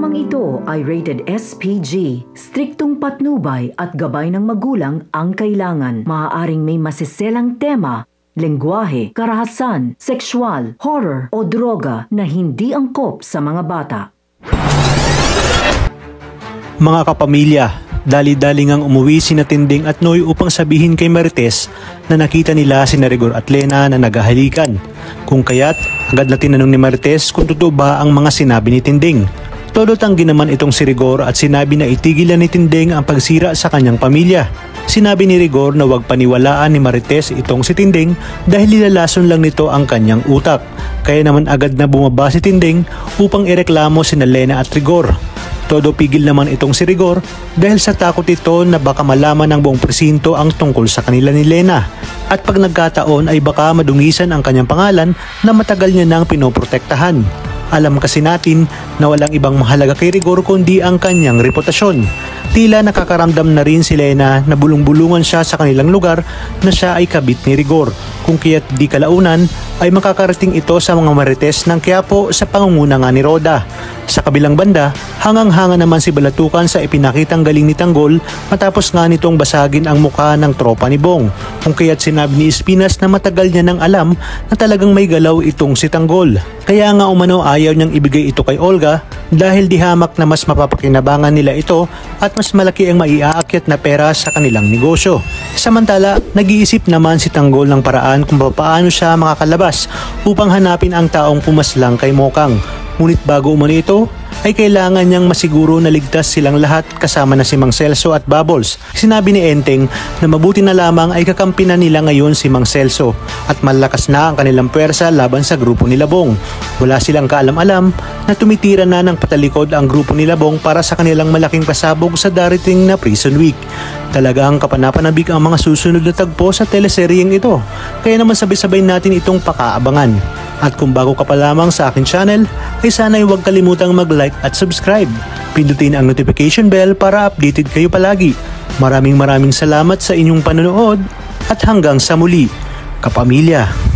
Programang ito ay rated SPG. Striktong patnubay at gabay ng magulang ang kailangan. Maaaring may masiselang tema, lengguwahe, karahasan, sexual, horror o droga na hindi angkop sa mga bata. Mga kapamilya, dali-dali ngang umuwi sina Tinding at Noy upang sabihin kay Marites na nakita nila sina Rigor at Lena na naghahalikan. Kung kaya't, agad na tinanong ni Marites kung totoo ba ang mga sinabi ni Tinding. Todo tanggi naman itong si Rigor at sinabi na itigilan ni Tinding ang pagsira sa kanyang pamilya. Sinabi ni Rigor na huwag paniwalaan ni Marites itong si Tinding dahil nilalason lang nito ang kanyang utak. Kaya naman agad na bumaba si Tinding upang ireklamo sina Lena at Rigor. Todo pigil naman itong si Rigor dahil sa takot ito na baka malaman ng buong presinto ang tungkol sa kanila ni Lena. At pag nagkataon ay baka madungisan ang kanyang pangalan na matagal niya nang pinoprotektahan. Alam kasi natin na walang ibang mahalaga kay Rigor kundi ang kanyang reputasyon. Tila nakakaramdam na rin si Lena na bulong-bulungan siya sa kanilang lugar na siya ay kabit ni Rigor. Kung kaya't di kalaunan ay makakarating ito sa mga Marites ng Quiapo sa pangunguna nga ni Roda. Sa kabilang banda, hangang-hanga naman si Balatukan sa ipinakitang galing ni Tanggol matapos nga nitong basagin ang mukha ng tropa ni Bong. Kung kaya't sinabi ni Espinas na matagal niya nang alam na talagang may galaw itong si Tanggol. Kaya nga umano ayaw niyang ibigay ito kay Olga dahil di hamak na mas mapapakinabangan nila ito at mas malaki ang maiaakyat na pera sa kanilang negosyo. Samantala, nag-iisip naman si Tanggol ng paraan kung paano siya makakalabas upang hanapin ang taong pumaslang kay Mokang. Ngunit bago umano ito, ay kailangan niyang masiguro na ligtas silang lahat kasama na si Mang Celso at Bubbles. Sinabi ni Enteng na mabuti na lamang ay kakampi na nila ngayon si Mang Celso at malakas na ang kanilang puwersa laban sa grupo ni Labong. Wala silang kaalam-alam na tumitira na ng patalikod ang grupo ni Labong para sa kanilang malaking pasabog sa darating na Prison Week. Talagang kapanapanabik ang mga susunod na tagpo sa teleseryeng ito. Kaya naman sabay-sabay natin itong pakaabangan. At kung bago ka pa lamang sa akin channel, ay sana'y huwag kalimutang mag-like at subscribe. Pindutin ang notification bell para updated kayo palagi. Maraming salamat sa inyong panonood at hanggang sa muli, kapamilya.